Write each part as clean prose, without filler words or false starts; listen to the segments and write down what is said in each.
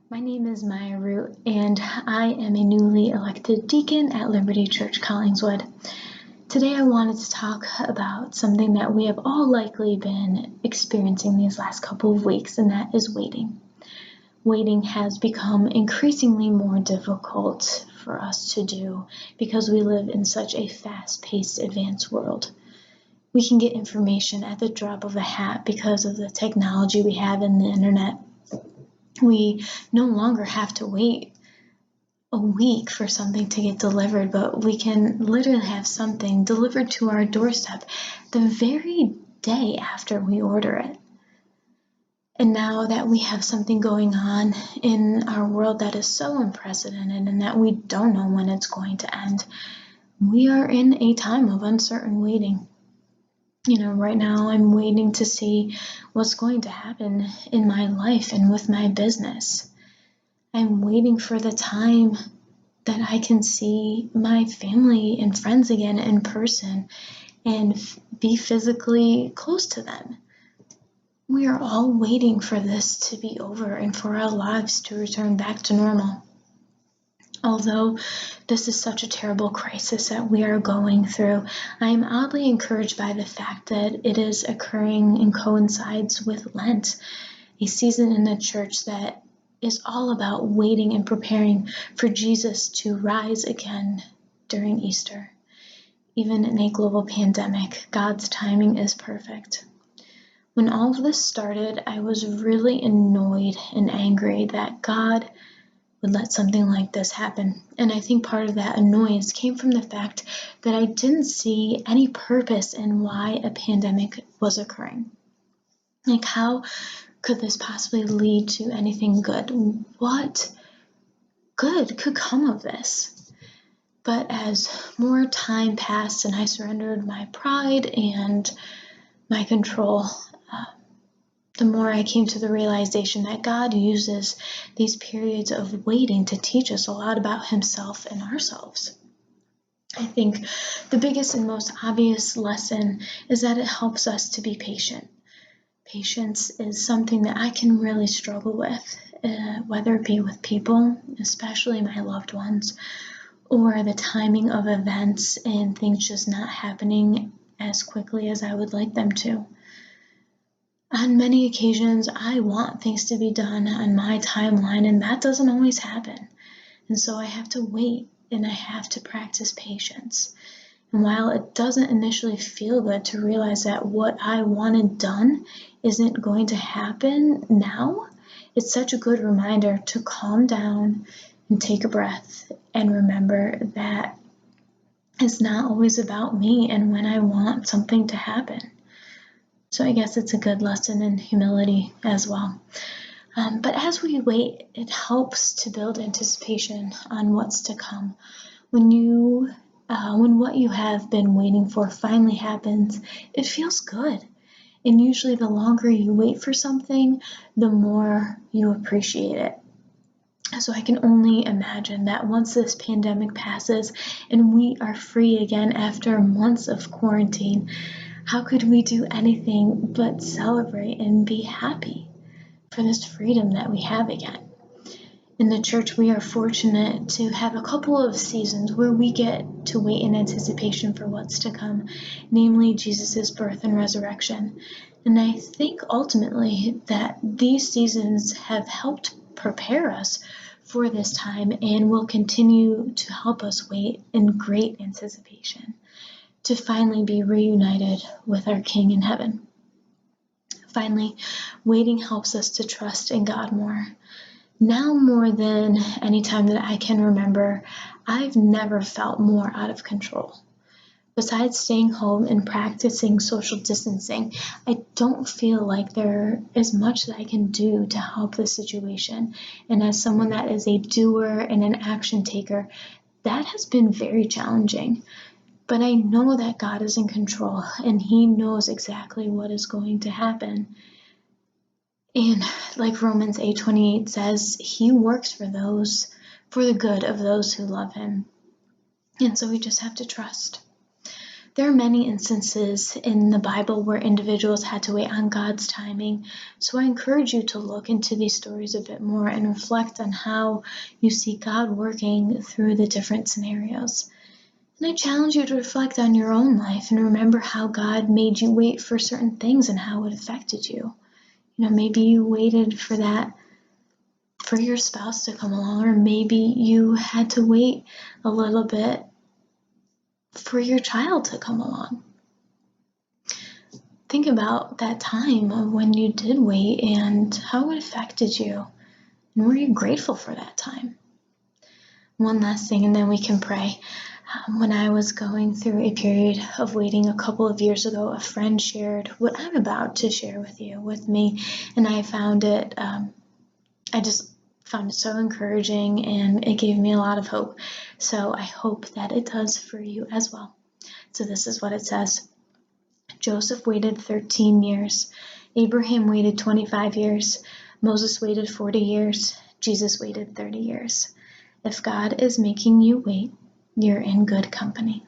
My name is Maya Root, and I am a newly elected deacon at Liberti Church Collingswood. Today I wanted to talk about something that we have all likely been experiencing these last couple of weeks, and that is waiting. Waiting has become increasingly more difficult for us to do because we live in such a fast-paced, advanced world. We can get information at the drop of a hat because of the technology we have in the internet. We no longer have to wait a week for something to get delivered, but we can literally have something delivered to our doorstep the very day after we order it. And now that we have something going on in our world that is so unprecedented and that we don't know when it's going to end, we are in a time of uncertain waiting. Right now I'm waiting to see what's going to happen in my life and with my business. I'm waiting for the time that I can see my family and friends again in person and be physically close to them. We are all waiting for this to be over and for our lives to return back to normal. Although this is such a terrible crisis that we are going through, I am oddly encouraged by the fact that it is occurring and coincides with Lent, a season in the church that is all about waiting and preparing for Jesus to rise again during Easter. Even in a global pandemic, God's timing is perfect. When all of this started, I was really annoyed and angry that God would let something like this happen. And I think part of that annoyance came from the fact that I didn't see any purpose in why a pandemic was occurring. Like, how could this possibly lead to anything good? What good could come of this? But as more time passed and I surrendered my pride and my control, the more I came to the realization that God uses these periods of waiting to teach us a lot about Himself and ourselves. I think the biggest and most obvious lesson is that it helps us to be patient. Patience is something that I can really struggle with, whether it be with people, especially my loved ones, or the timing of events and things just not happening as quickly as I would like them to. On many occasions, I want things to be done on my timeline, and that doesn't always happen. And so I have to wait, and I have to practice patience. And while it doesn't initially feel good to realize that what I wanted done isn't going to happen now, it's such a good reminder to calm down and take a breath and remember that it's not always about me and when I want something to happen. So I guess it's a good lesson in humility as well. But as we wait, it helps to build anticipation on what's to come. When what you have been waiting for finally happens, it feels good. And usually the longer you wait for something, the more you appreciate it. So I can only imagine that once this pandemic passes and we are free again after months of quarantine, how could we do anything but celebrate and be happy for this freedom that we have again? In the church, we are fortunate to have a couple of seasons where we get to wait in anticipation for what's to come, namely Jesus' birth and resurrection. And I think ultimately that these seasons have helped prepare us for this time and will continue to help us wait in great anticipation to finally be reunited with our King in heaven. Finally, waiting helps us to trust in God more. Now more than any time that I can remember, I've never felt more out of control. Besides staying home and practicing social distancing, I don't feel like there is much that I can do to help the situation. And as someone that is a doer and an action taker, that has been very challenging. But I know that God is in control and He knows exactly what is going to happen. And like Romans 8:28 says, He works for the good of those who love Him. And so we just have to trust. There are many instances in the Bible where individuals had to wait on God's timing, so I encourage you to look into these stories a bit more and reflect on how you see God working through the different scenarios. And I challenge you to reflect on your own life and remember how God made you wait for certain things and how it affected you. Maybe you waited for your spouse to come along, or maybe you had to wait a little bit for your child to come along. Think about that time of when you did wait and how it affected you, and were you grateful for that time? One last thing, and then we can pray. When I was going through a period of waiting a couple of years ago, a friend shared what I'm about to share with me, and I found it, I just found it so encouraging, and it gave me a lot of hope. So I hope that it does for you as well. So this is what it says. Joseph waited 13 years. Abraham waited 25 years. Moses waited 40 years. Jesus waited 30 years. If God is making you wait, you're in good company.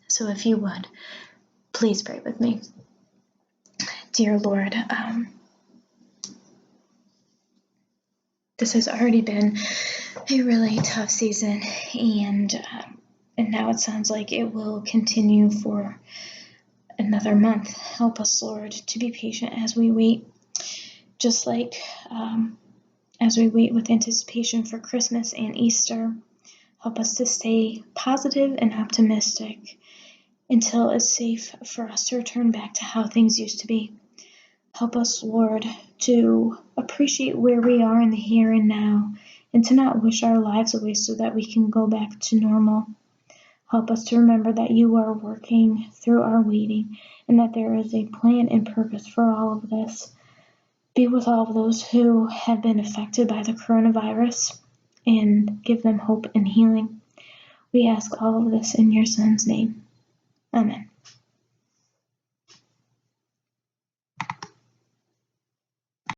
So if you would, please pray with me. Dear Lord, this has already been a really tough season, and now it sounds like it will continue for another month. Help us, Lord, to be patient as we wait, just like as we wait with anticipation for Christmas and Easter. Help us to stay positive and optimistic until it's safe for us to return back to how things used to be. Help us, Lord, to appreciate where we are in the here and now, and to not wish our lives away so that we can go back to normal. Help us to remember that you are working through our waiting, and that there is a plan and purpose for all of this. Be with all of those who have been affected by the coronavirus, and give them hope and healing. We ask all of this in your Son's name. Amen.